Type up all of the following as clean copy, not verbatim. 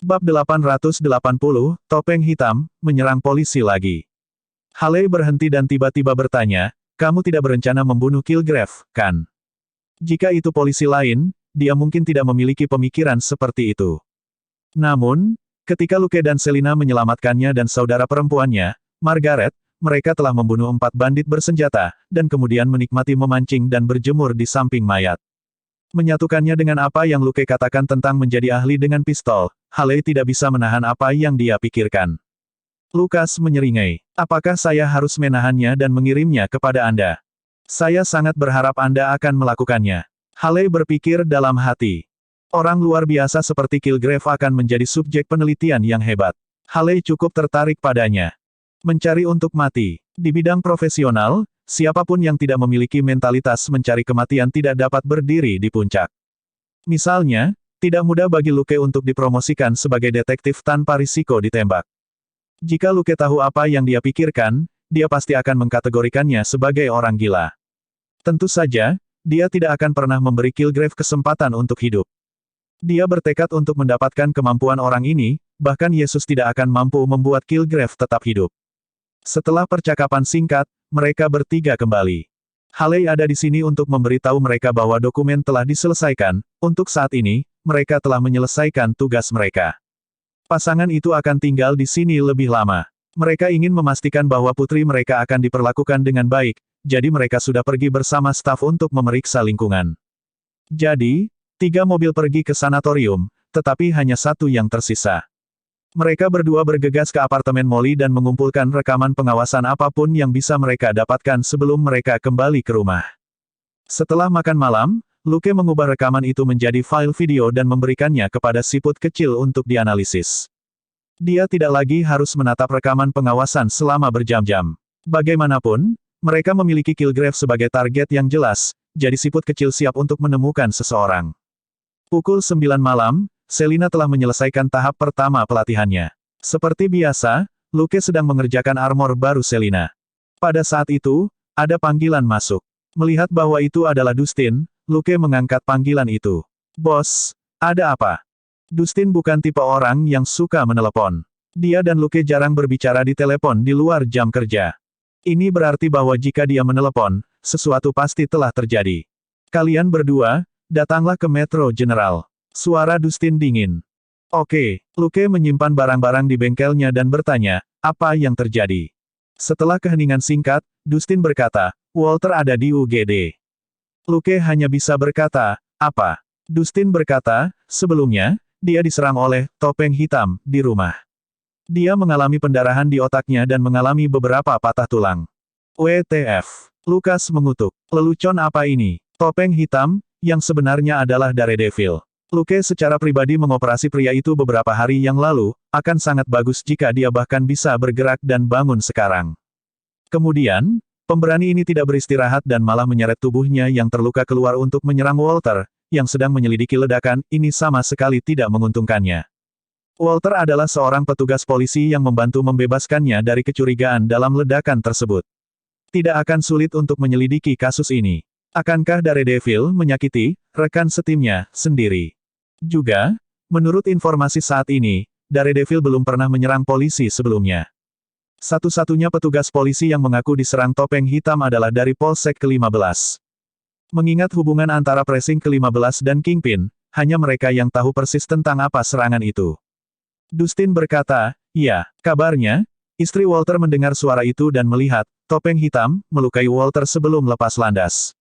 Bab 880, Topeng Hitam, menyerang polisi lagi. Haley berhenti dan tiba-tiba bertanya, kamu tidak berencana membunuh Kilgrave, kan? Jika itu polisi lain, dia mungkin tidak memiliki pemikiran seperti itu. Namun, ketika Luke dan Selina menyelamatkannya dan saudara perempuannya, Margaret, mereka telah membunuh 4 bandit bersenjata, dan kemudian menikmati memancing dan berjemur di samping mayat. Menyatukannya dengan apa yang Luke katakan tentang menjadi ahli dengan pistol, Haley tidak bisa menahan apa yang dia pikirkan. Lukas menyeringai. Apakah saya harus menahannya dan mengirimnya kepada Anda? Saya sangat berharap Anda akan melakukannya. Haley berpikir dalam hati. Orang luar biasa seperti Kilgrave akan menjadi subjek penelitian yang hebat. Haley cukup tertarik padanya. Mencari untuk mati. Di bidang profesional, siapapun yang tidak memiliki mentalitas mencari kematian tidak dapat berdiri di puncak. Misalnya, tidak mudah bagi Luke untuk dipromosikan sebagai detektif tanpa risiko ditembak. Jika Luke tahu apa yang dia pikirkan, dia pasti akan mengkategorikannya sebagai orang gila. Tentu saja, dia tidak akan pernah memberi Kilgrave kesempatan untuk hidup. Dia bertekad untuk mendapatkan kemampuan orang ini, bahkan Yesus tidak akan mampu membuat Kilgrave tetap hidup. Setelah percakapan singkat, mereka bertiga kembali. Haley ada di sini untuk memberitahu mereka bahwa dokumen telah diselesaikan. Untuk saat ini, mereka telah menyelesaikan tugas mereka. Pasangan itu akan tinggal di sini lebih lama. Mereka ingin memastikan bahwa putri mereka akan diperlakukan dengan baik, jadi mereka sudah pergi bersama staf untuk memeriksa lingkungan. Jadi, 3 mobil pergi ke sanatorium, tetapi hanya 1 yang tersisa. Mereka berdua bergegas ke apartemen Molly dan mengumpulkan rekaman pengawasan apapun yang bisa mereka dapatkan sebelum mereka kembali ke rumah. Setelah makan malam, Luke mengubah rekaman itu menjadi file video dan memberikannya kepada siput kecil untuk dianalisis. Dia tidak lagi harus menatap rekaman pengawasan selama berjam-jam. Bagaimanapun, mereka memiliki Kilgrave sebagai target yang jelas, jadi siput kecil siap untuk menemukan seseorang. Pukul 9 malam, Selina telah menyelesaikan tahap pertama pelatihannya. Seperti biasa, Luke sedang mengerjakan armor baru Selina. Pada saat itu, ada panggilan masuk. Melihat bahwa itu adalah Dustin, Luke mengangkat panggilan itu. Bos, ada apa? Dustin bukan tipe orang yang suka menelepon. Dia dan Luke jarang berbicara di telepon di luar jam kerja. Ini berarti bahwa jika dia menelepon, sesuatu pasti telah terjadi. Kalian berdua, datanglah ke Metro General. Suara Dustin dingin. Oke, Luke menyimpan barang-barang di bengkelnya dan bertanya, apa yang terjadi? Setelah keheningan singkat, Dustin berkata, Walter ada di UGD. Luke hanya bisa berkata, apa? Dustin berkata, sebelumnya, dia diserang oleh Topeng Hitam di rumah. Dia mengalami pendarahan di otaknya dan mengalami beberapa patah tulang. WTF. Lukas mengutuk. Lelucon apa ini? Topeng Hitam, yang sebenarnya adalah Daredevil. Luke secara pribadi mengoperasi pria itu beberapa hari yang lalu, akan sangat bagus jika dia bahkan bisa bergerak dan bangun sekarang. Kemudian, pemberani ini tidak beristirahat dan malah menyeret tubuhnya yang terluka keluar untuk menyerang Walter, yang sedang menyelidiki ledakan. Ini sama sekali tidak menguntungkannya. Walter adalah seorang petugas polisi yang membantu membebaskannya dari kecurigaan dalam ledakan tersebut. Tidak akan sulit untuk menyelidiki kasus ini. Akankah Daredevil menyakiti rekan setimnya sendiri? Juga, menurut informasi saat ini, Daredevil belum pernah menyerang polisi sebelumnya. Satu-satunya petugas polisi yang mengaku diserang Topeng Hitam adalah dari Polsek ke-15. Mengingat hubungan antara Precinct ke-15 dan Kingpin, hanya mereka yang tahu persis tentang apa serangan itu. Dustin berkata, ya, kabarnya, istri Walter mendengar suara itu dan melihat Topeng Hitam melukai Walter sebelum lepas landas.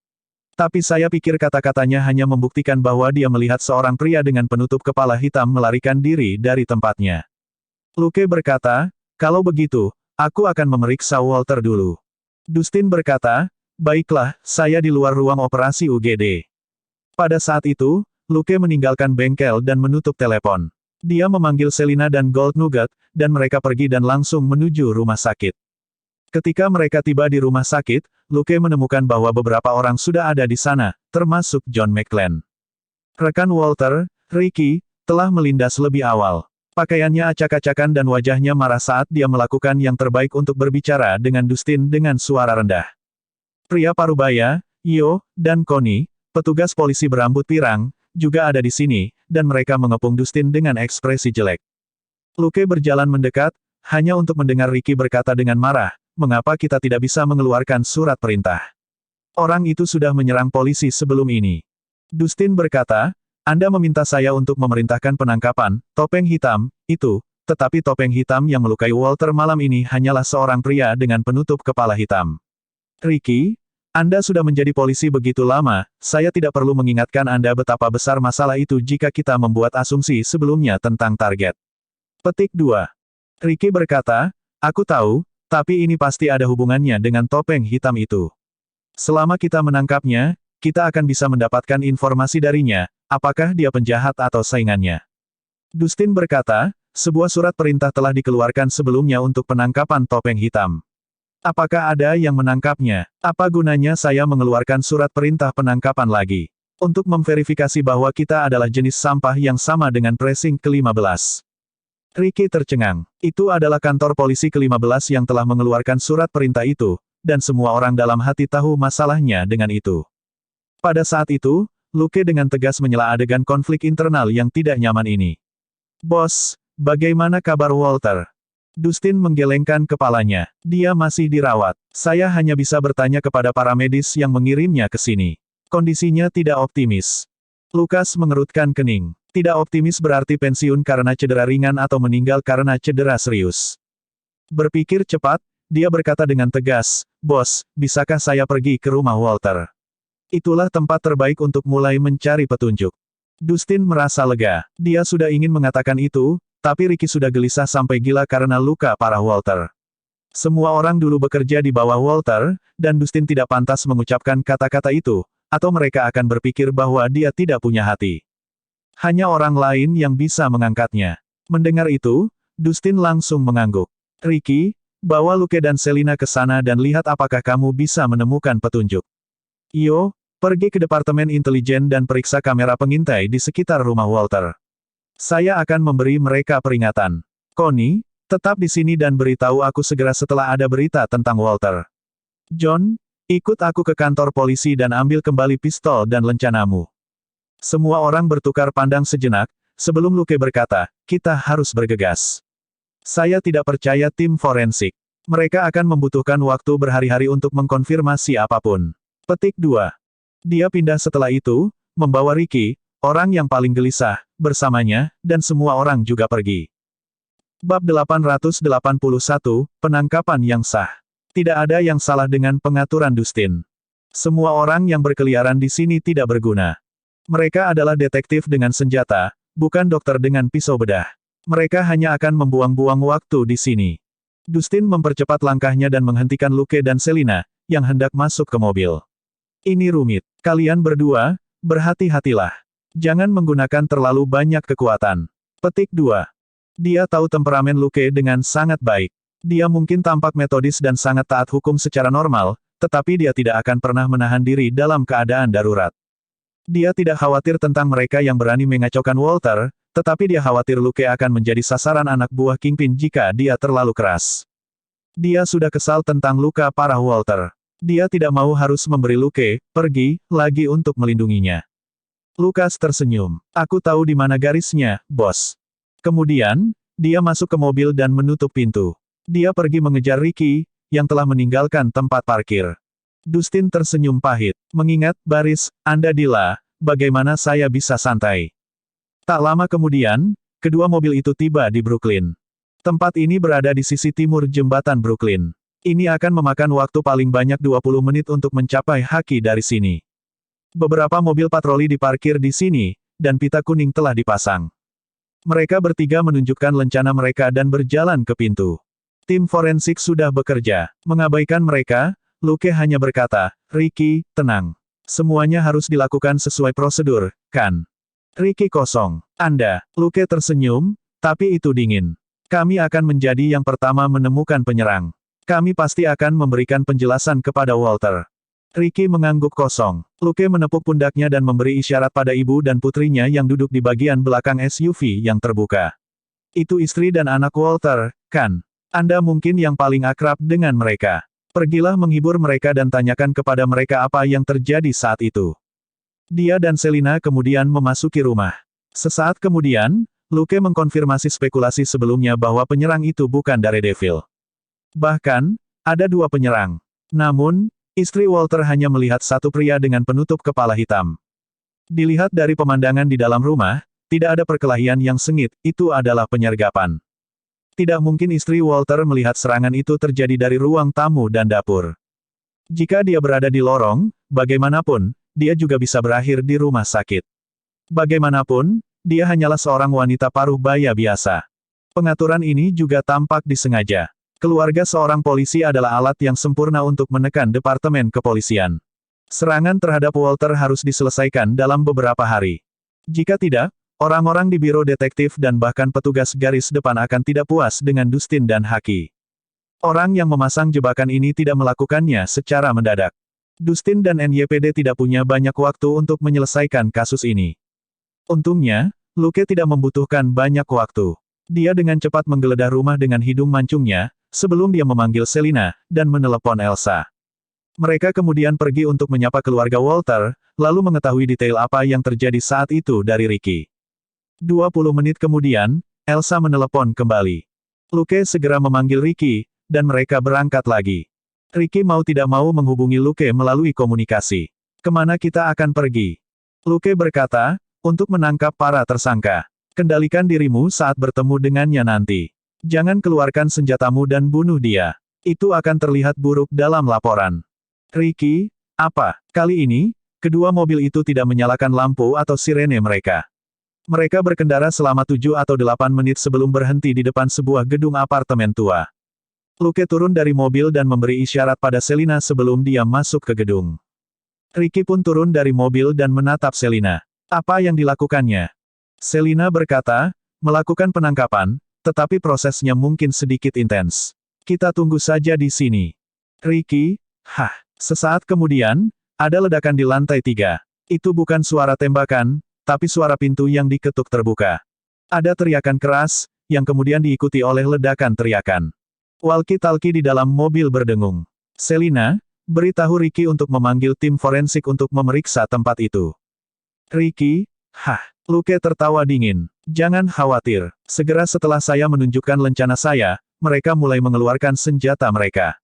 Tapi saya pikir kata-katanya hanya membuktikan bahwa dia melihat seorang pria dengan penutup kepala hitam melarikan diri dari tempatnya. Luke berkata, kalau begitu, aku akan memeriksa Walter dulu. Dustin berkata, baiklah, saya di luar ruang operasi UGD. Pada saat itu, Luke meninggalkan bengkel dan menutup telepon. Dia memanggil Selina dan Gold Nugget, dan mereka pergi dan langsung menuju rumah sakit. Ketika mereka tiba di rumah sakit, Luke menemukan bahwa beberapa orang sudah ada di sana, termasuk John McClane. Rekan Walter, Ricky, telah melindas lebih awal. Pakaiannya acak-acakan dan wajahnya marah saat dia melakukan yang terbaik untuk berbicara dengan Dustin dengan suara rendah. Pria parubaya, Yo, dan Connie, petugas polisi berambut pirang, juga ada di sini, dan mereka mengepung Dustin dengan ekspresi jelek. Luke berjalan mendekat, hanya untuk mendengar Ricky berkata dengan marah, mengapa kita tidak bisa mengeluarkan surat perintah? Orang itu sudah menyerang polisi sebelum ini. Dustin berkata, Anda meminta saya untuk memerintahkan penangkapan, topeng hitam, itu, tetapi topeng hitam yang melukai Walter malam ini hanyalah seorang pria dengan penutup kepala hitam. Ricky, Anda sudah menjadi polisi begitu lama, saya tidak perlu mengingatkan Anda betapa besar masalah itu jika kita membuat asumsi sebelumnya tentang target. Petik 2. Ricky berkata, aku tahu, tapi ini pasti ada hubungannya dengan topeng hitam itu. Selama kita menangkapnya, kita akan bisa mendapatkan informasi darinya, apakah dia penjahat atau saingannya. Dustin berkata, sebuah surat perintah telah dikeluarkan sebelumnya untuk penangkapan topeng hitam. Apakah ada yang menangkapnya? Apa gunanya saya mengeluarkan surat perintah penangkapan lagi? Untuk memverifikasi bahwa kita adalah jenis sampah yang sama dengan precinct ke-15. Ricky tercengang. Itu adalah kantor polisi ke-15 yang telah mengeluarkan surat perintah itu, dan semua orang dalam hati tahu masalahnya dengan itu. Pada saat itu, Luke dengan tegas menyela adegan konflik internal yang tidak nyaman ini. Bos, bagaimana kabar Walter? Dustin menggelengkan kepalanya. Dia masih dirawat. Saya hanya bisa bertanya kepada para medis yang mengirimnya ke sini. Kondisinya tidak optimis. Lukas mengerutkan kening. Tidak optimis berarti pensiun karena cedera ringan atau meninggal karena cedera serius. Berpikir cepat, dia berkata dengan tegas, Bos, bisakah saya pergi ke rumah Walter? Itulah tempat terbaik untuk mulai mencari petunjuk. Dustin merasa lega. Dia sudah ingin mengatakan itu, tapi Ricky sudah gelisah sampai gila karena luka parah Walter. Semua orang dulu bekerja di bawah Walter, dan Dustin tidak pantas mengucapkan kata-kata itu, atau mereka akan berpikir bahwa dia tidak punya hati. Hanya orang lain yang bisa mengangkatnya. Mendengar itu, Dustin langsung mengangguk. Ricky, bawa Luke dan Selina ke sana dan lihat apakah kamu bisa menemukan petunjuk. Yo, pergi ke Departemen Intelijen dan periksa kamera pengintai di sekitar rumah Walter. Saya akan memberi mereka peringatan. Connie, tetap di sini dan beritahu aku segera setelah ada berita tentang Walter. John, ikut aku ke kantor polisi dan ambil kembali pistol dan lencanamu. Semua orang bertukar pandang sejenak, sebelum Luke berkata, kita harus bergegas. Saya tidak percaya tim forensik. Mereka akan membutuhkan waktu berhari-hari untuk mengkonfirmasi apapun. Petik 2. Dia pindah setelah itu, membawa Ricky, orang yang paling gelisah, bersamanya, dan semua orang juga pergi. Bab 881, Penangkapan yang sah. Tidak ada yang salah dengan pengaturan Dustin. Semua orang yang berkeliaran di sini tidak berguna. Mereka adalah detektif dengan senjata, bukan dokter dengan pisau bedah. Mereka hanya akan membuang-buang waktu di sini. Dustin mempercepat langkahnya dan menghentikan Luke dan Selina, yang hendak masuk ke mobil. Ini rumit. Kalian berdua, berhati-hatilah. Jangan menggunakan terlalu banyak kekuatan. Petik 2. Dia tahu temperamen Luke dengan sangat baik. Dia mungkin tampak metodis dan sangat taat hukum secara normal, tetapi dia tidak akan pernah menahan diri dalam keadaan darurat. Dia tidak khawatir tentang mereka yang berani mengacaukan Walter, tetapi dia khawatir Luke akan menjadi sasaran anak buah Kingpin jika dia terlalu keras. Dia sudah kesal tentang luka parah Walter. Dia tidak mau harus memberi Luke pergi lagi untuk melindunginya. Lukas tersenyum. Aku tahu di mana garisnya, bos. Kemudian, dia masuk ke mobil dan menutup pintu. Dia pergi mengejar Ricky, yang telah meninggalkan tempat parkir. Dustin tersenyum pahit. Mengingat, baris, Anda Dila, bagaimana saya bisa santai? Tak lama kemudian, kedua mobil itu tiba di Brooklyn. Tempat ini berada di sisi timur jembatan Brooklyn. Ini akan memakan waktu paling banyak 20 menit untuk mencapai Haki dari sini. Beberapa mobil patroli diparkir di sini, dan pita kuning telah dipasang. Mereka bertiga menunjukkan lencana mereka dan berjalan ke pintu. Tim forensik sudah bekerja. Mengabaikan mereka, Luke hanya berkata, Ricky, tenang. Semuanya harus dilakukan sesuai prosedur, kan? Ricky kosong. Anda, Luke tersenyum, tapi itu dingin. Kami akan menjadi yang pertama menemukan penyerang. Kami pasti akan memberikan penjelasan kepada Walter. Ricky mengangguk kosong. Luke menepuk pundaknya dan memberi isyarat pada ibu dan putrinya yang duduk di bagian belakang SUV yang terbuka. Itu istri dan anak Walter, kan? Anda mungkin yang paling akrab dengan mereka. Pergilah menghibur mereka dan tanyakan kepada mereka apa yang terjadi saat itu. Dia dan Selina kemudian memasuki rumah. Sesaat kemudian, Luke mengkonfirmasi spekulasi sebelumnya bahwa penyerang itu bukan Daredevil. Bahkan, ada dua penyerang. Namun, istri Walter hanya melihat satu pria dengan penutup kepala hitam. Dilihat dari pemandangan di dalam rumah, tidak ada perkelahian yang sengit, itu adalah penyergapan. Tidak mungkin istri Walter melihat serangan itu terjadi dari ruang tamu dan dapur. Jika dia berada di lorong, bagaimanapun, dia juga bisa berakhir di rumah sakit. Bagaimanapun, dia hanyalah seorang wanita paruh baya biasa. Pengaturan ini juga tampak disengaja. Keluarga seorang polisi adalah alat yang sempurna untuk menekan departemen kepolisian. Serangan terhadap Walter harus diselesaikan dalam beberapa hari. Jika tidak, orang-orang di biro detektif dan bahkan petugas garis depan akan tidak puas dengan Dustin dan Haki. Orang yang memasang jebakan ini tidak melakukannya secara mendadak. Dustin dan NYPD tidak punya banyak waktu untuk menyelesaikan kasus ini. Untungnya, Luke tidak membutuhkan banyak waktu. Dia dengan cepat menggeledah rumah dengan hidung mancungnya, sebelum dia memanggil Selina, dan menelepon Elsa. Mereka kemudian pergi untuk menyapa keluarga Walter, lalu mengetahui detail apa yang terjadi saat itu dari Ricky. 20 menit kemudian, Elsa menelepon kembali. Luke segera memanggil Ricky, dan mereka berangkat lagi. Ricky mau tidak mau menghubungi Luke melalui komunikasi. Kemana kita akan pergi? Luke berkata, untuk menangkap para tersangka. Kendalikan dirimu saat bertemu dengannya nanti. Jangan keluarkan senjatamu dan bunuh dia. Itu akan terlihat buruk dalam laporan. Ricky, apa? Kali ini, kedua mobil itu tidak menyalakan lampu atau sirene mereka. Mereka berkendara selama 7 atau 8 menit sebelum berhenti di depan sebuah gedung apartemen tua. Luke turun dari mobil dan memberi isyarat pada Selina sebelum dia masuk ke gedung. Ricky pun turun dari mobil dan menatap Selina. Apa yang dilakukannya? Selina berkata, melakukan penangkapan, tetapi prosesnya mungkin sedikit intens. Kita tunggu saja di sini. Ricky, sesaat kemudian, ada ledakan di lantai 3. Itu bukan suara tembakan, tapi suara pintu yang diketuk terbuka. Ada teriakan keras, yang kemudian diikuti oleh ledakan teriakan. Walkie-talkie di dalam mobil berdengung. Selina, beritahu Ricky untuk memanggil tim forensik untuk memeriksa tempat itu. Ricky, Luke tertawa dingin. Jangan khawatir. Segera setelah saya menunjukkan lencana saya, mereka mulai mengeluarkan senjata mereka.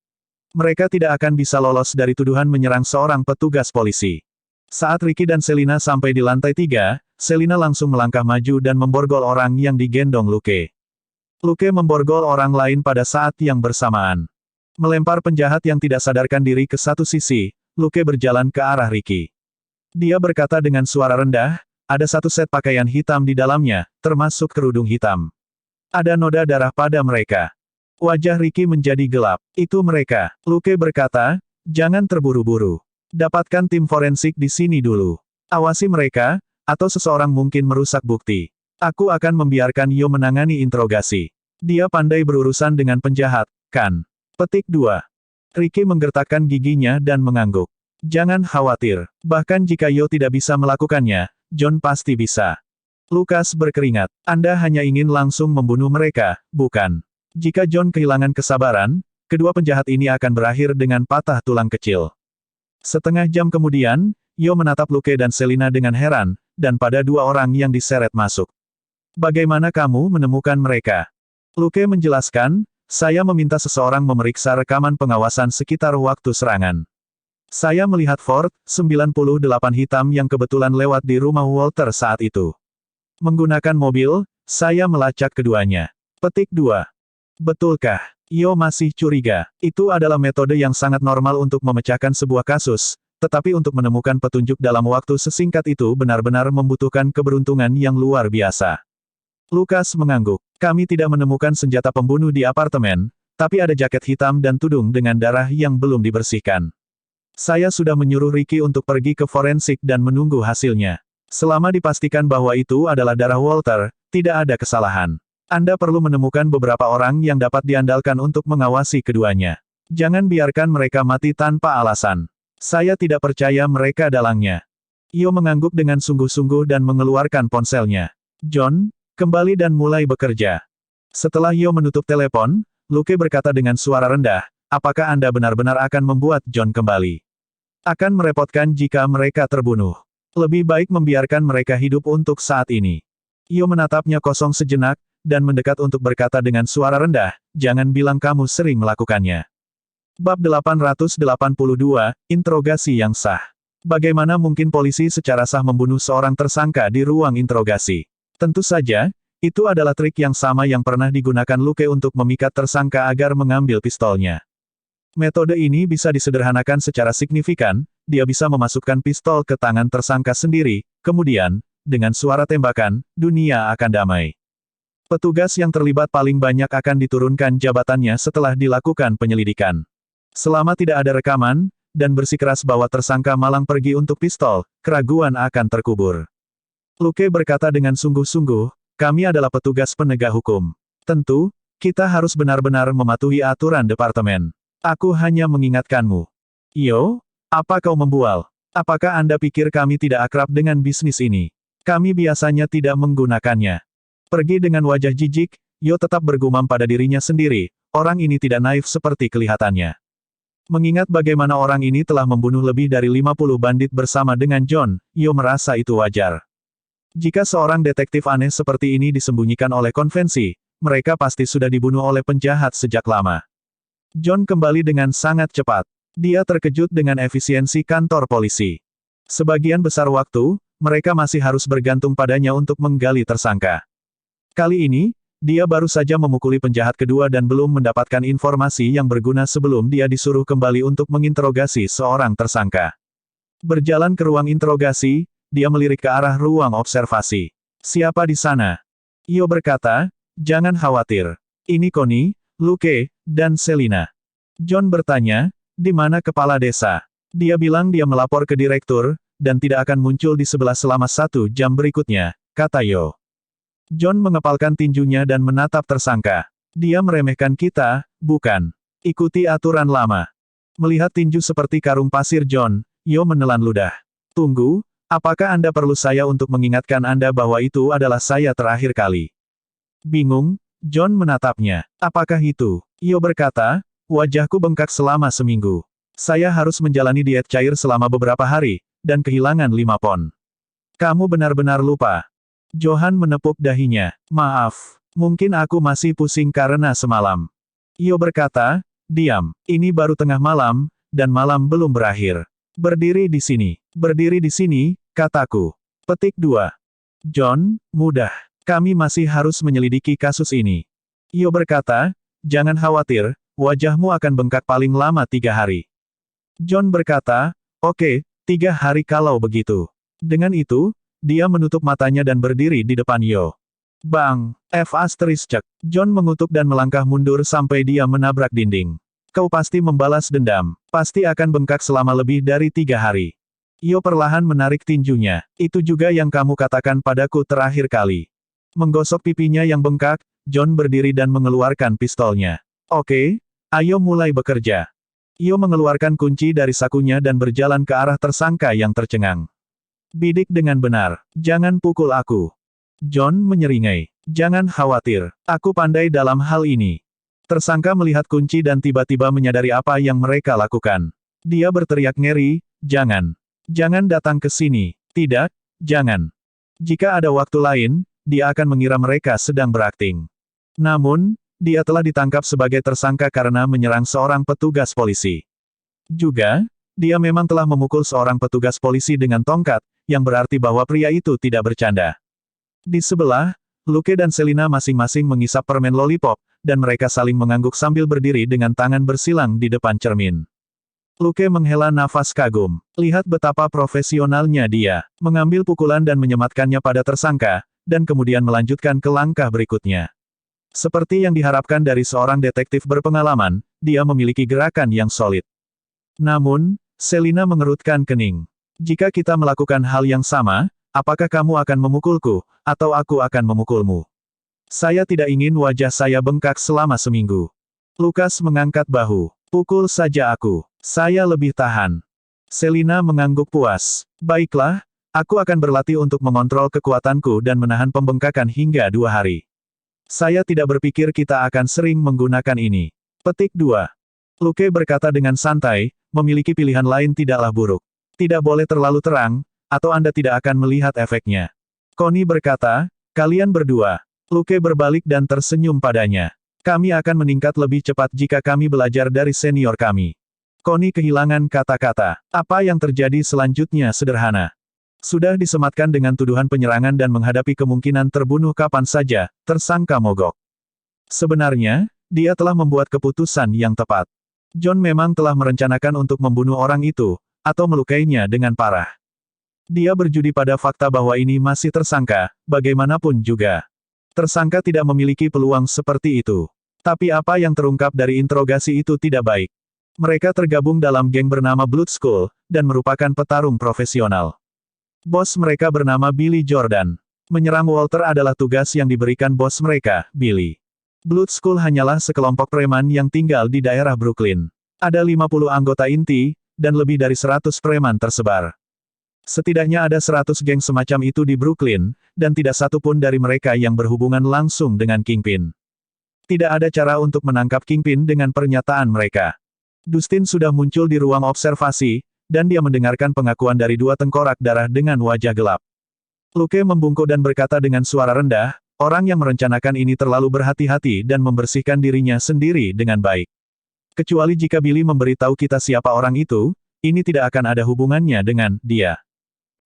Mereka tidak akan bisa lolos dari tuduhan menyerang seorang petugas polisi. Saat Ricky dan Selina sampai di lantai 3, Selina langsung melangkah maju dan memborgol orang yang digendong Luke. Luke memborgol orang lain pada saat yang bersamaan. Melempar penjahat yang tidak sadarkan diri ke satu sisi, Luke berjalan ke arah Ricky. Dia berkata dengan suara rendah, ada satu set pakaian hitam di dalamnya, termasuk kerudung hitam. Ada noda darah pada mereka. Wajah Ricky menjadi gelap. Itu mereka. Luke berkata, jangan terburu-buru. Dapatkan tim forensik di sini dulu. Awasi mereka, atau seseorang mungkin merusak bukti. Aku akan membiarkan Yo menangani interogasi. Dia pandai berurusan dengan penjahat, kan? Petik 2. Ricky menggertakkan giginya dan mengangguk. Jangan khawatir. Bahkan jika Yo tidak bisa melakukannya, John pasti bisa. Lukas berkeringat. Anda hanya ingin langsung membunuh mereka, bukan? Jika John kehilangan kesabaran, kedua penjahat ini akan berakhir dengan patah tulang kecil. Setengah jam kemudian, Yo menatap Luke dan Selina dengan heran, dan pada dua orang yang diseret masuk. Bagaimana kamu menemukan mereka? Luke menjelaskan, saya meminta seseorang memeriksa rekaman pengawasan sekitar waktu serangan. Saya melihat Ford 98 hitam yang kebetulan lewat di rumah Walter saat itu. Menggunakan mobil, saya melacak keduanya. Petik 2. Betulkah? Yo masih curiga. Itu adalah metode yang sangat normal untuk memecahkan sebuah kasus, tetapi untuk menemukan petunjuk dalam waktu sesingkat itu benar-benar membutuhkan keberuntungan yang luar biasa. Lukas mengangguk. Kami tidak menemukan senjata pembunuh di apartemen, tapi ada jaket hitam dan tudung dengan darah yang belum dibersihkan. Saya sudah menyuruh Ricky untuk pergi ke forensik dan menunggu hasilnya. Selama dipastikan bahwa itu adalah darah Walter, tidak ada kesalahan. Anda perlu menemukan beberapa orang yang dapat diandalkan untuk mengawasi keduanya. Jangan biarkan mereka mati tanpa alasan. Saya tidak percaya mereka dalangnya. Yo mengangguk dengan sungguh-sungguh dan mengeluarkan ponselnya. John, kembali dan mulai bekerja. Setelah Yo menutup telepon, Luke berkata dengan suara rendah, apakah Anda benar-benar akan membuat John kembali? Akan merepotkan jika mereka terbunuh. Lebih baik membiarkan mereka hidup untuk saat ini. Yo menatapnya kosong sejenak, dan mendekat untuk berkata dengan suara rendah, jangan bilang kamu sering melakukannya. Bab 882, Interogasi yang sah. Bagaimana mungkin polisi secara sah membunuh seorang tersangka di ruang interogasi? Tentu saja, itu adalah trik yang sama yang pernah digunakan Luke untuk memikat tersangka agar mengambil pistolnya. Metode ini bisa disederhanakan secara signifikan, dia bisa memasukkan pistol ke tangan tersangka sendiri, kemudian, dengan suara tembakan, dunia akan damai. Petugas yang terlibat paling banyak akan diturunkan jabatannya setelah dilakukan penyelidikan. Selama tidak ada rekaman, dan bersikeras bahwa tersangka malang pergi untuk pistol, keraguan akan terkubur. Luke berkata dengan sungguh-sungguh, kami adalah petugas penegak hukum. Tentu, kita harus benar-benar mematuhi aturan departemen. Aku hanya mengingatkanmu. Yo, apa kau membual? Apakah Anda pikir kami tidak akrab dengan bisnis ini? Kami biasanya tidak menggunakannya. Pergi dengan wajah jijik, Yo tetap bergumam pada dirinya sendiri, orang ini tidak naif seperti kelihatannya. Mengingat bagaimana orang ini telah membunuh lebih dari 50 bandit bersama dengan John, Yo merasa itu wajar. Jika seorang detektif aneh seperti ini disembunyikan oleh konvensi, mereka pasti sudah dibunuh oleh penjahat sejak lama. John kembali dengan sangat cepat. Dia terkejut dengan efisiensi kantor polisi. Sebagian besar waktu, mereka masih harus bergantung padanya untuk menggali tersangka. Kali ini, dia baru saja memukuli penjahat kedua dan belum mendapatkan informasi yang berguna sebelum dia disuruh kembali untuk menginterogasi seorang tersangka. Berjalan ke ruang interogasi, dia melirik ke arah ruang observasi. Siapa di sana? Yo berkata, jangan khawatir. Ini Connie, Luke, dan Selina. John bertanya, di mana kepala desa? Dia bilang dia melapor ke direktur, dan tidak akan muncul di sebelah selama 1 jam berikutnya, kata Yo. John mengepalkan tinjunya dan menatap tersangka. Dia meremehkan kita, bukan? Ikuti aturan lama. Melihat tinju seperti karung pasir John, Yo menelan ludah. Tunggu, apakah Anda perlu saya untuk mengingatkan Anda bahwa itu adalah saya terakhir kali? Bingung, John menatapnya. Apakah itu? Yo berkata, wajahku bengkak selama seminggu. Saya harus menjalani diet cair selama beberapa hari, dan kehilangan 5 pon. Kamu benar-benar lupa. Johan menepuk dahinya. Maaf, mungkin aku masih pusing karena semalam. Yo berkata, diam, ini baru tengah malam, dan malam belum berakhir. Berdiri di sini, kataku. Petik 2. John, mudah. Kami masih harus menyelidiki kasus ini. Yo berkata, jangan khawatir, wajahmu akan bengkak paling lama 3 hari. John berkata, oke, 3 hari kalau begitu. Dengan itu, dia menutup matanya dan berdiri di depan Yo. Bang! F***. John mengutuk dan melangkah mundur sampai dia menabrak dinding. Kau pasti membalas dendam. Pasti akan bengkak selama lebih dari 3 hari. Yo perlahan menarik tinjunya. Itu juga yang kamu katakan padaku terakhir kali. Menggosok pipinya yang bengkak, John berdiri dan mengeluarkan pistolnya. Oke, ayo mulai bekerja. Yo mengeluarkan kunci dari sakunya dan berjalan ke arah tersangka yang tercengang. Bidik dengan benar. Jangan pukul aku. John menyeringai. Jangan khawatir. Aku pandai dalam hal ini. Tersangka melihat kunci dan tiba-tiba menyadari apa yang mereka lakukan. Dia berteriak ngeri, jangan. Jangan datang ke sini. Tidak, jangan. Jika ada waktu lain, dia akan mengira mereka sedang berakting. Namun, dia telah ditangkap sebagai tersangka karena menyerang seorang petugas polisi. Juga, dia memang telah memukul seorang petugas polisi dengan tongkat, yang berarti bahwa pria itu tidak bercanda. Di sebelah, Luke dan Selina masing-masing mengisap permen lollipop, dan mereka saling mengangguk sambil berdiri dengan tangan bersilang di depan cermin. Luke menghela nafas kagum. Lihat betapa profesionalnya dia. Mengambil pukulan dan menyematkannya pada tersangka, dan kemudian melanjutkan ke langkah berikutnya. Seperti yang diharapkan dari seorang detektif berpengalaman, dia memiliki gerakan yang solid. Namun, Selina mengerutkan kening. Jika kita melakukan hal yang sama, apakah kamu akan memukulku, atau aku akan memukulmu? Saya tidak ingin wajah saya bengkak selama seminggu. Lukas mengangkat bahu. Pukul saja aku. Saya lebih tahan. Selina mengangguk puas. Baiklah, aku akan berlatih untuk mengontrol kekuatanku dan menahan pembengkakan hingga 2 hari. Saya tidak berpikir kita akan sering menggunakan ini. Petik 2. Luke berkata dengan santai, memiliki pilihan lain tidaklah buruk. Tidak boleh terlalu terang, atau Anda tidak akan melihat efeknya. Connie berkata, Kalian berdua. Luke berbalik dan tersenyum padanya. Kami akan meningkat lebih cepat jika kami belajar dari senior kami. Connie kehilangan kata-kata. Apa yang terjadi selanjutnya sederhana. Sudah disematkan dengan tuduhan penyerangan dan menghadapi kemungkinan terbunuh kapan saja, tersangka mogok. Sebenarnya, dia telah membuat keputusan yang tepat. John memang telah merencanakan untuk membunuh orang itu, atau melukainya dengan parah. Dia berjudi pada fakta bahwa ini masih tersangka, bagaimanapun juga. Tersangka tidak memiliki peluang seperti itu. Tapi apa yang terungkap dari interogasi itu tidak baik. Mereka tergabung dalam geng bernama Blood School, dan merupakan petarung profesional. Bos mereka bernama Billy Jordan. Menyerang Walter adalah tugas yang diberikan bos mereka, Billy. Blood School hanyalah sekelompok preman yang tinggal di daerah Brooklyn. Ada 50 anggota inti, dan lebih dari 100 preman tersebar. Setidaknya ada 100 geng semacam itu di Brooklyn, dan tidak satu pun dari mereka yang berhubungan langsung dengan Kingpin. Tidak ada cara untuk menangkap Kingpin dengan pernyataan mereka. Dustin sudah muncul di ruang observasi, dan dia mendengarkan pengakuan dari dua tengkorak darah dengan wajah gelap. Luke membungkuk dan berkata dengan suara rendah, orang yang merencanakan ini terlalu berhati-hati dan membersihkan dirinya sendiri dengan baik. Kecuali jika Billy memberitahu kita siapa orang itu, ini tidak akan ada hubungannya dengan dia.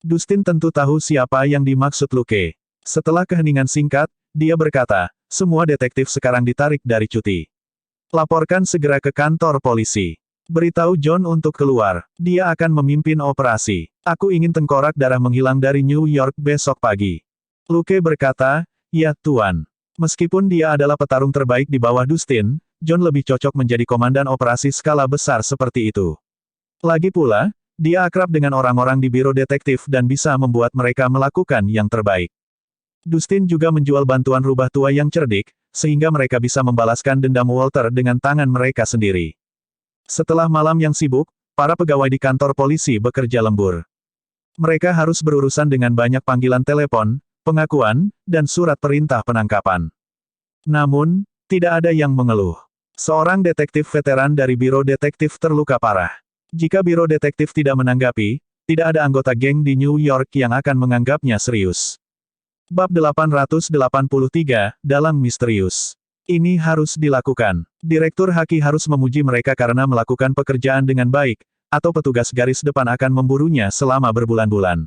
Dustin tentu tahu siapa yang dimaksud Luke. Setelah keheningan singkat, dia berkata, semua detektif sekarang ditarik dari cuti. Laporkan segera ke kantor polisi. Beritahu John untuk keluar. Dia akan memimpin operasi. Aku ingin tengkorak darah menghilang dari New York besok pagi. Luke berkata, ya Tuan. Meskipun dia adalah petarung terbaik di bawah Dustin, John lebih cocok menjadi komandan operasi skala besar seperti itu. Lagi pula, dia akrab dengan orang-orang di biro detektif dan bisa membuat mereka melakukan yang terbaik. Dustin juga menjual bantuan rubah tua yang cerdik, sehingga mereka bisa membalaskan dendam Walter dengan tangan mereka sendiri. Setelah malam yang sibuk, para pegawai di kantor polisi bekerja lembur. Mereka harus berurusan dengan banyak panggilan telepon, pengakuan, dan surat perintah penangkapan. Namun, tidak ada yang mengeluh. Seorang detektif veteran dari biro detektif terluka parah. Jika biro detektif tidak menanggapi, tidak ada anggota geng di New York yang akan menganggapnya serius. Bab 883, Dalang Misterius. Ini harus dilakukan. Direktur Haki harus memuji mereka karena melakukan pekerjaan dengan baik, atau petugas garis depan akan memburunya selama berbulan-bulan.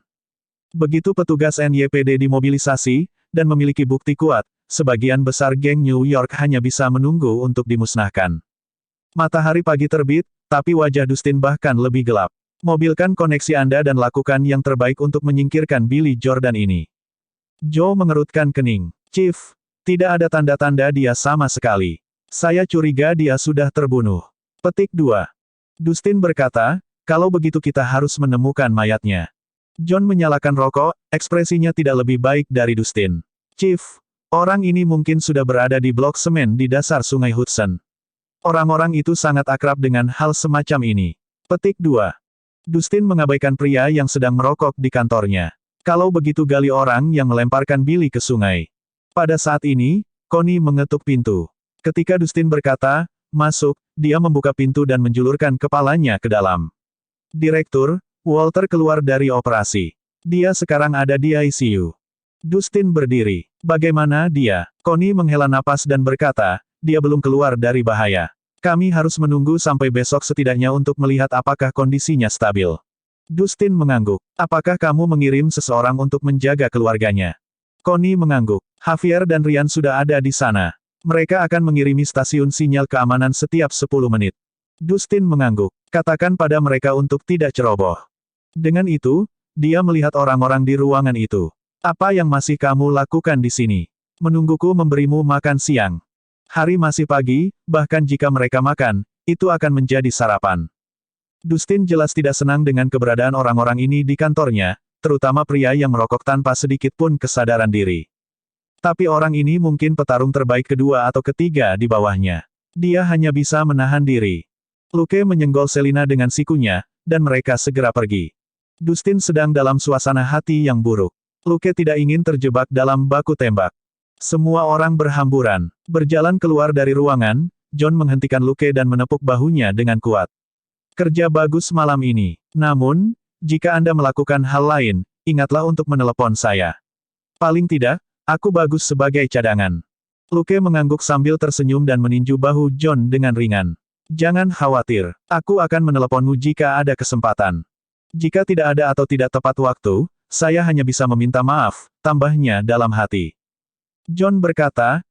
Begitu petugas NYPD dimobilisasi, dan memiliki bukti kuat, sebagian besar geng New York hanya bisa menunggu untuk dimusnahkan. Matahari pagi terbit, tapi wajah Dustin bahkan lebih gelap. Mobilkan koneksi Anda dan lakukan yang terbaik untuk menyingkirkan Billy Jordan ini. Joe mengerutkan kening. Chief, tidak ada tanda-tanda dia sama sekali. Saya curiga dia sudah terbunuh. Petik 2. Dustin berkata, kalau begitu kita harus menemukan mayatnya. John menyalakan rokok, ekspresinya tidak lebih baik dari Dustin. Chief, orang ini mungkin sudah berada di blok semen di dasar sungai Hudson. Orang-orang itu sangat akrab dengan hal semacam ini. Petik 2. Dustin mengabaikan pria yang sedang merokok di kantornya. Kalau begitu gali orang yang melemparkan Billy ke sungai. Pada saat ini, Connie mengetuk pintu. Ketika Dustin berkata, masuk, dia membuka pintu dan menjulurkan kepalanya ke dalam. Direktur, Walter keluar dari operasi. Dia sekarang ada di ICU. Dustin berdiri. Bagaimana dia? Connie menghela napas dan berkata, dia belum keluar dari bahaya. Kami harus menunggu sampai besok setidaknya untuk melihat apakah kondisinya stabil. Dustin mengangguk. Apakah kamu mengirim seseorang untuk menjaga keluarganya? Connie mengangguk. Javier dan Ryan sudah ada di sana. Mereka akan mengirimi stasiun sinyal keamanan setiap 10 menit. Dustin mengangguk. Katakan pada mereka untuk tidak ceroboh. Dengan itu, dia melihat orang-orang di ruangan itu. Apa yang masih kamu lakukan di sini? Menungguku memberimu makan siang. Hari masih pagi, bahkan jika mereka makan, itu akan menjadi sarapan. Dustin jelas tidak senang dengan keberadaan orang-orang ini di kantornya, terutama pria yang merokok tanpa sedikit pun kesadaran diri. Tapi orang ini mungkin petarung terbaik kedua atau ketiga di bawahnya. Dia hanya bisa menahan diri. Luke menyenggol Selina dengan sikunya, dan mereka segera pergi. Dustin sedang dalam suasana hati yang buruk. Luke tidak ingin terjebak dalam baku tembak. Semua orang berhamburan. Berjalan keluar dari ruangan, John menghentikan Luke dan menepuk bahunya dengan kuat. Kerja bagus malam ini. Namun, jika Anda melakukan hal lain, ingatlah untuk menelepon saya. Paling tidak, Aku bagus sebagai cadangan. Luke mengangguk sambil tersenyum dan meninju bahu John dengan ringan. Jangan khawatir, aku akan meneleponmu jika ada kesempatan. Jika tidak ada atau tidak tepat waktu, saya hanya bisa meminta maaf, tambahnya dalam hati. John berkata,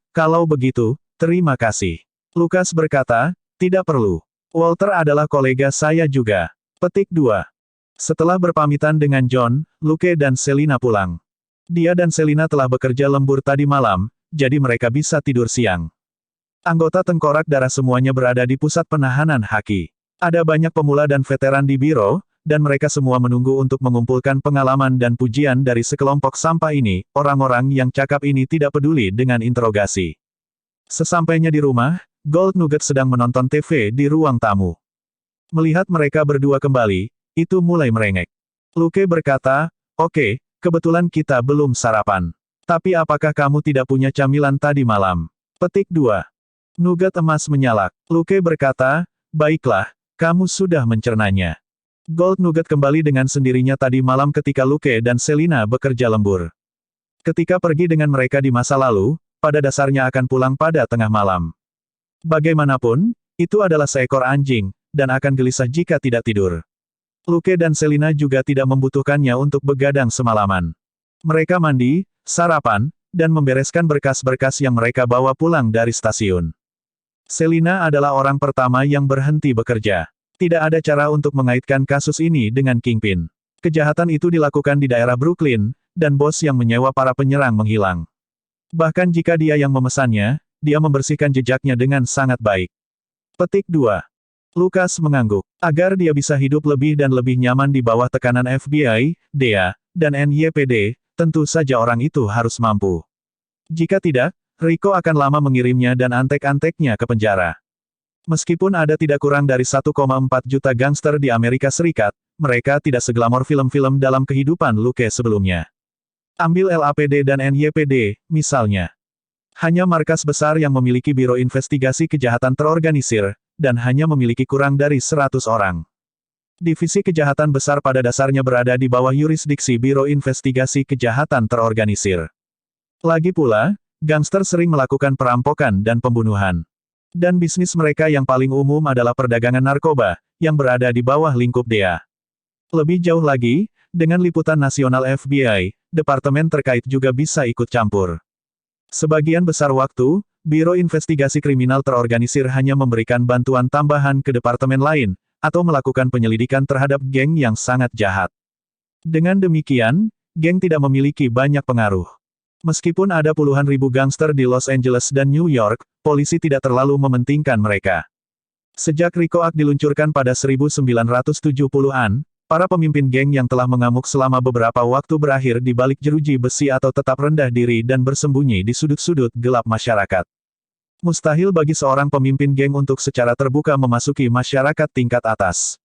kalau begitu, terima kasih. Lukas berkata, tidak perlu. Walter adalah kolega saya juga. Petik 2. Setelah berpamitan dengan John, Luke dan Selina pulang. Dia dan Selina telah bekerja lembur tadi malam, jadi mereka bisa tidur siang. Anggota tengkorak darah semuanya berada di pusat penahanan Haki. Ada banyak pemula dan veteran di biro, dan mereka semua menunggu untuk mengumpulkan pengalaman dan pujian dari sekelompok sampah ini. Orang-orang yang cakap ini tidak peduli dengan interogasi. Sesampainya di rumah, Gold Nugget sedang menonton TV di ruang tamu. Melihat mereka berdua kembali, itu mulai merengek. Luke berkata, oke, kebetulan kita belum sarapan. Tapi apakah kamu tidak punya camilan tadi malam? Petik 2. Nugget emas menyalak. Luke berkata, baiklah, kamu sudah mencernanya. Gold Nugget kembali dengan sendirinya tadi malam ketika Luke dan Selina bekerja lembur. Ketika pergi dengan mereka di masa lalu, pada dasarnya akan pulang pada tengah malam. Bagaimanapun, itu adalah seekor anjing, dan akan gelisah jika tidak tidur. Luke dan Selina juga tidak membutuhkannya untuk begadang semalaman. Mereka mandi, sarapan, dan membereskan berkas-berkas yang mereka bawa pulang dari stasiun. Selina adalah orang pertama yang berhenti bekerja. Tidak ada cara untuk mengaitkan kasus ini dengan Kingpin. Kejahatan itu dilakukan di daerah Brooklyn, dan bos yang menyewa para penyerang menghilang. Bahkan jika dia yang memesannya, dia membersihkan jejaknya dengan sangat baik. Petik 2. Lukas mengangguk. Agar dia bisa hidup lebih dan lebih nyaman di bawah tekanan FBI, DEA, dan NYPD, tentu saja orang itu harus mampu. Jika tidak, Rico akan lama mengirimnya dan antek-anteknya ke penjara. Meskipun ada tidak kurang dari 1,4 juta gangster di Amerika Serikat, mereka tidak seglamor film-film dalam kehidupan Luke sebelumnya. Ambil LAPD dan NYPD, misalnya. Hanya markas besar yang memiliki Biro Investigasi Kejahatan Terorganisir, dan hanya memiliki kurang dari 100 orang. Divisi kejahatan besar pada dasarnya berada di bawah yurisdiksi Biro Investigasi Kejahatan Terorganisir. Lagi pula, gangster sering melakukan perampokan dan pembunuhan. Dan bisnis mereka yang paling umum adalah perdagangan narkoba, yang berada di bawah lingkup DEA. Lebih jauh lagi, dengan liputan nasional FBI, departemen terkait juga bisa ikut campur. Sebagian besar waktu, Biro Investigasi Kriminal Terorganisir hanya memberikan bantuan tambahan ke departemen lain, atau melakukan penyelidikan terhadap geng yang sangat jahat. Dengan demikian, geng tidak memiliki banyak pengaruh. Meskipun ada puluhan ribu gangster di Los Angeles dan New York, polisi tidak terlalu mementingkan mereka. Sejak Rico Act diluncurkan pada 1970-an, para pemimpin geng yang telah mengamuk selama beberapa waktu berakhir di balik jeruji besi atau tetap rendah diri dan bersembunyi di sudut-sudut gelap masyarakat. Mustahil bagi seorang pemimpin geng untuk secara terbuka memasuki masyarakat tingkat atas.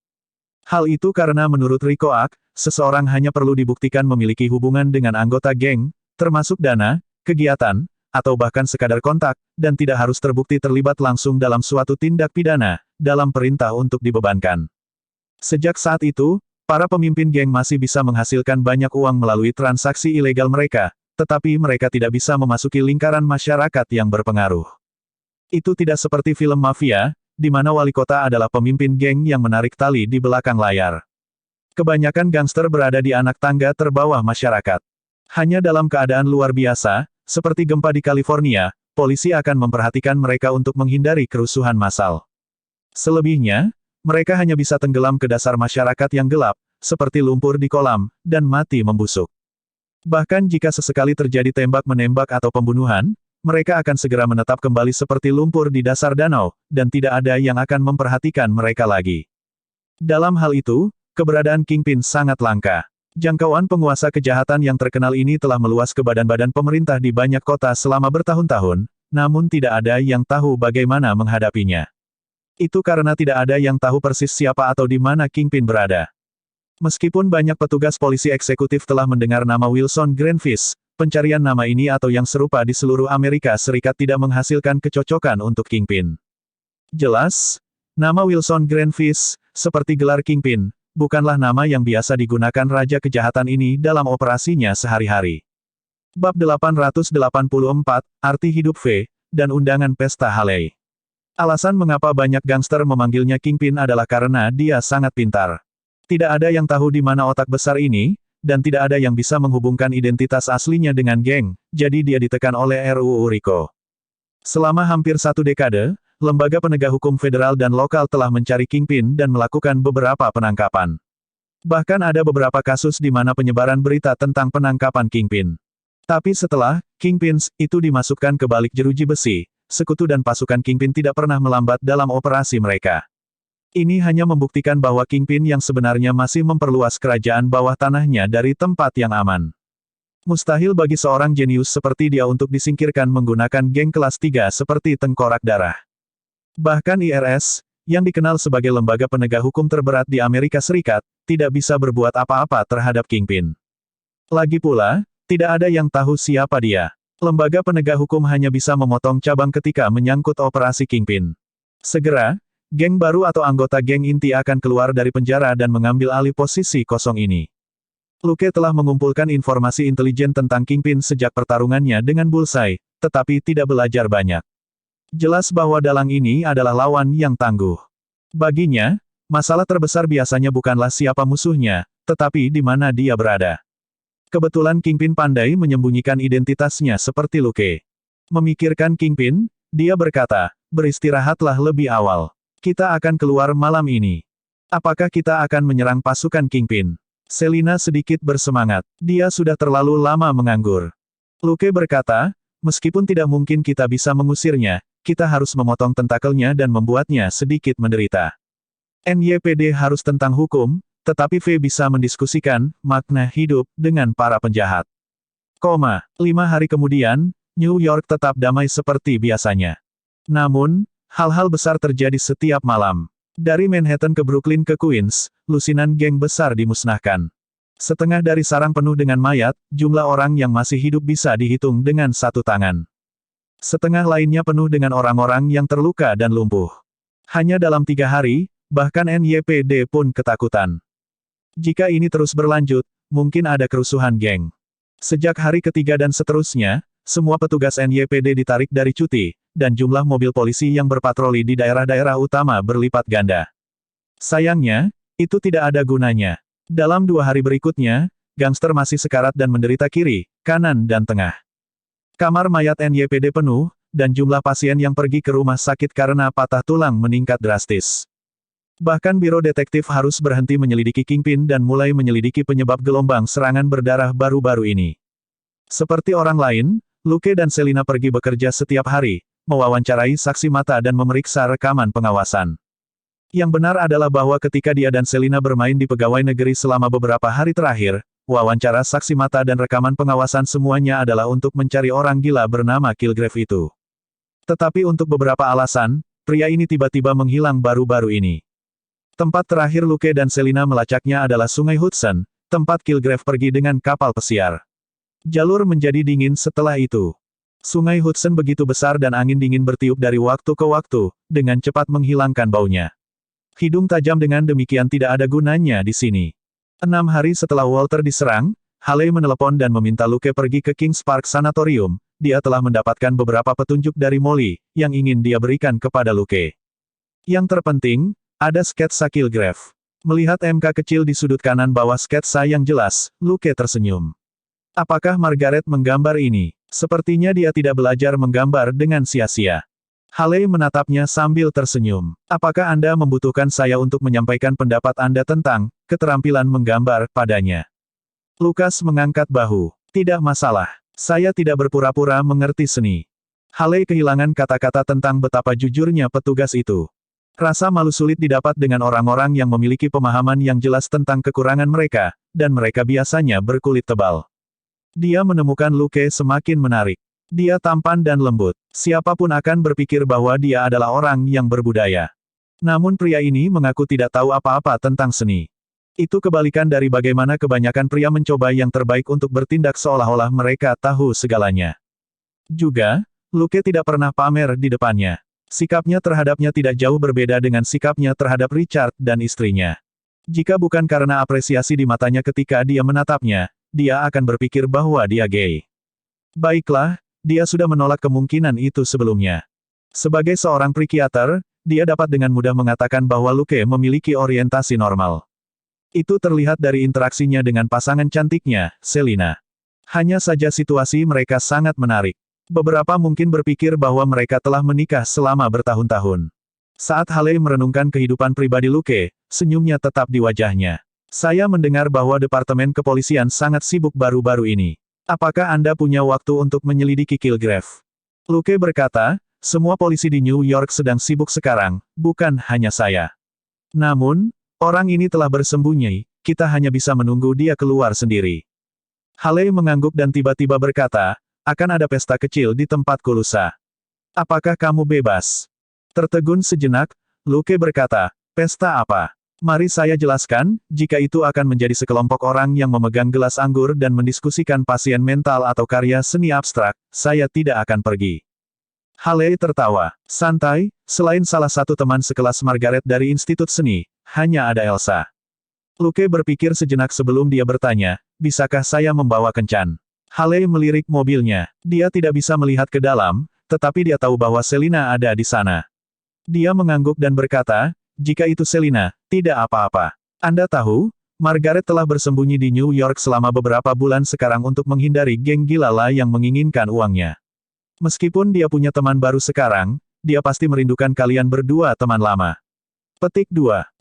Hal itu karena menurut Rico Act, seseorang hanya perlu dibuktikan memiliki hubungan dengan anggota geng, termasuk dana, kegiatan, atau bahkan sekadar kontak, dan tidak harus terbukti terlibat langsung dalam suatu tindak pidana, dalam perintah untuk dibebankan. Sejak saat itu, para pemimpin geng masih bisa menghasilkan banyak uang melalui transaksi ilegal mereka, tetapi mereka tidak bisa memasuki lingkaran masyarakat yang berpengaruh. Itu tidak seperti film mafia, di mana wali kota adalah pemimpin geng yang menarik tali di belakang layar. Kebanyakan gangster berada di anak tangga terbawah masyarakat. Hanya dalam keadaan luar biasa, seperti gempa di California, polisi akan memperhatikan mereka untuk menghindari kerusuhan massal. Selebihnya, mereka hanya bisa tenggelam ke dasar masyarakat yang gelap, seperti lumpur di kolam, dan mati membusuk. Bahkan jika sesekali terjadi tembak-menembak atau pembunuhan, mereka akan segera menetap kembali seperti lumpur di dasar danau, dan tidak ada yang akan memperhatikan mereka lagi. Dalam hal itu, keberadaan Kingpin sangat langka. Jangkauan penguasa kejahatan yang terkenal ini telah meluas ke badan-badan pemerintah di banyak kota selama bertahun-tahun, namun tidak ada yang tahu bagaimana menghadapinya. Itu karena tidak ada yang tahu persis siapa atau di mana Kingpin berada. Meskipun banyak petugas polisi eksekutif telah mendengar nama Wilson Greenfish, pencarian nama ini atau yang serupa di seluruh Amerika Serikat tidak menghasilkan kecocokan untuk Kingpin. Jelas, nama Wilson Greenfish, seperti gelar Kingpin, bukanlah nama yang biasa digunakan Raja Kejahatan ini dalam operasinya sehari-hari. Bab 884, Arti Hidup V, dan Undangan Pesta Haley. Alasan mengapa banyak gangster memanggilnya Kingpin adalah karena dia sangat pintar. Tidak ada yang tahu di mana otak besar ini, dan tidak ada yang bisa menghubungkan identitas aslinya dengan geng, jadi dia ditekan oleh RUU Rico. Selama hampir 1 dekade, lembaga penegak hukum federal dan lokal telah mencari Kingpin dan melakukan beberapa penangkapan. Bahkan ada beberapa kasus di mana penyebaran berita tentang penangkapan Kingpin. Tapi setelah Kingpins itu dimasukkan ke balik jeruji besi, sekutu dan pasukan Kingpin tidak pernah melambat dalam operasi mereka. Ini hanya membuktikan bahwa Kingpin yang sebenarnya masih memperluas kerajaan bawah tanahnya dari tempat yang aman. Mustahil bagi seorang jenius seperti dia untuk disingkirkan menggunakan geng kelas 3 seperti Tengkorak Darah. Bahkan IRS, yang dikenal sebagai lembaga penegak hukum terberat di Amerika Serikat, tidak bisa berbuat apa-apa terhadap Kingpin. Lagi pula, tidak ada yang tahu siapa dia. Lembaga penegak hukum hanya bisa memotong cabang ketika menyangkut operasi Kingpin. Segera, geng baru atau anggota geng inti akan keluar dari penjara dan mengambil alih posisi kosong ini. Luke telah mengumpulkan informasi intelijen tentang Kingpin sejak pertarungannya dengan Bullseye, tetapi tidak belajar banyak. Jelas bahwa dalang ini adalah lawan yang tangguh. Baginya, masalah terbesar biasanya bukanlah siapa musuhnya, tetapi di mana dia berada. Kebetulan Kingpin pandai menyembunyikan identitasnya seperti Luke. Memikirkan Kingpin, dia berkata, beristirahatlah lebih awal. Kita akan keluar malam ini. Apakah kita akan menyerang pasukan Kingpin? Selina sedikit bersemangat. Dia sudah terlalu lama menganggur. Luke berkata, meskipun tidak mungkin kita bisa mengusirnya, kita harus memotong tentakelnya dan membuatnya sedikit menderita. NYPD harus tentang hukum, tetapi V bisa mendiskusikan makna hidup dengan para penjahat. 5 hari kemudian, New York tetap damai seperti biasanya. Namun, hal-hal besar terjadi setiap malam. Dari Manhattan ke Brooklyn ke Queens, lusinan geng besar dimusnahkan. Setengah dari sarang penuh dengan mayat, jumlah orang yang masih hidup bisa dihitung dengan satu tangan. Setengah lainnya penuh dengan orang-orang yang terluka dan lumpuh. Hanya dalam 3 hari, bahkan NYPD pun ketakutan. Jika ini terus berlanjut, mungkin ada kerusuhan geng. Sejak hari ketiga dan seterusnya, semua petugas NYPD ditarik dari cuti, dan jumlah mobil polisi yang berpatroli di daerah-daerah utama berlipat ganda. Sayangnya, itu tidak ada gunanya. Dalam 2 hari berikutnya, gangster masih sekarat dan menderita kiri, kanan dan tengah. Kamar mayat NYPD penuh, dan jumlah pasien yang pergi ke rumah sakit karena patah tulang meningkat drastis. Bahkan Biro Detektif harus berhenti menyelidiki Kingpin dan mulai menyelidiki penyebab gelombang serangan berdarah baru-baru ini. Seperti orang lain, Luke dan Selina pergi bekerja setiap hari, mewawancarai saksi mata dan memeriksa rekaman pengawasan. Yang benar adalah bahwa ketika dia dan Selina bermain di pegawai negeri selama beberapa hari terakhir, wawancara saksi mata dan rekaman pengawasan semuanya adalah untuk mencari orang gila bernama Kilgrave itu. Tetapi untuk beberapa alasan, pria ini tiba-tiba menghilang baru-baru ini. Tempat terakhir Luke dan Selina melacaknya adalah Sungai Hudson, tempat Kilgrave pergi dengan kapal pesiar. Jalur menjadi dingin setelah itu. Sungai Hudson begitu besar dan angin dingin bertiup dari waktu ke waktu, dengan cepat menghilangkan baunya. Hidung tajam dengan demikian tidak ada gunanya di sini. 6 hari setelah Walter diserang, Haley menelepon dan meminta Luke pergi ke Kings Park Sanatorium. Dia telah mendapatkan beberapa petunjuk dari Molly, yang ingin dia berikan kepada Luke. Yang terpenting, ada sketsa Kilgrave. Melihat MK kecil di sudut kanan bawah sketsa yang jelas, Luke tersenyum. Apakah Margaret menggambar ini? Sepertinya dia tidak belajar menggambar dengan sia-sia. Haley menatapnya sambil tersenyum. Apakah Anda membutuhkan saya untuk menyampaikan pendapat Anda tentang keterampilan menggambar padanya? Lukas mengangkat bahu. Tidak masalah. Saya tidak berpura-pura mengerti seni. Haley kehilangan kata-kata tentang betapa jujurnya petugas itu. Rasa malu sulit didapat dengan orang-orang yang memiliki pemahaman yang jelas tentang kekurangan mereka, dan mereka biasanya berkulit tebal. Dia menemukan Luke semakin menarik. Dia tampan dan lembut. Siapapun akan berpikir bahwa dia adalah orang yang berbudaya. Namun pria ini mengaku tidak tahu apa-apa tentang seni. Itu kebalikan dari bagaimana kebanyakan pria mencoba yang terbaik untuk bertindak seolah-olah mereka tahu segalanya. Juga, Luke tidak pernah pamer di depannya. Sikapnya terhadapnya tidak jauh berbeda dengan sikapnya terhadap Richard dan istrinya. Jika bukan karena apresiasi di matanya ketika dia menatapnya, dia akan berpikir bahwa dia gay. Baiklah, dia sudah menolak kemungkinan itu sebelumnya. Sebagai seorang psikiater, dia dapat dengan mudah mengatakan bahwa Luke memiliki orientasi normal. Itu terlihat dari interaksinya dengan pasangan cantiknya, Selina. Hanya saja situasi mereka sangat menarik. Beberapa mungkin berpikir bahwa mereka telah menikah selama bertahun-tahun. Saat Haley merenungkan kehidupan pribadi Luke, senyumnya tetap di wajahnya. Saya mendengar bahwa Departemen Kepolisian sangat sibuk baru-baru ini. Apakah Anda punya waktu untuk menyelidiki Kilgrave? Luke berkata, semua polisi di New York sedang sibuk sekarang, bukan hanya saya. Namun, orang ini telah bersembunyi, kita hanya bisa menunggu dia keluar sendiri. Haley mengangguk dan tiba-tiba berkata, akan ada pesta kecil di tempatku lusa. Apakah kamu bebas? Tertegun sejenak, Luke berkata, pesta apa? Mari saya jelaskan, jika itu akan menjadi sekelompok orang yang memegang gelas anggur dan mendiskusikan pasien mental atau karya seni abstrak, saya tidak akan pergi. Haley tertawa. Santai, selain salah satu teman sekelas Margaret dari Institut Seni, hanya ada Elsa. Luke berpikir sejenak sebelum dia bertanya, bisakah saya membawa kencan? Haley melirik mobilnya. Dia tidak bisa melihat ke dalam, tetapi dia tahu bahwa Selina ada di sana. Dia mengangguk dan berkata, jika itu Selina, tidak apa-apa. Anda tahu, Margaret telah bersembunyi di New York selama beberapa bulan sekarang untuk menghindari geng gila yang menginginkan uangnya. Meskipun dia punya teman baru sekarang, dia pasti merindukan kalian berdua teman lama. Petik 2.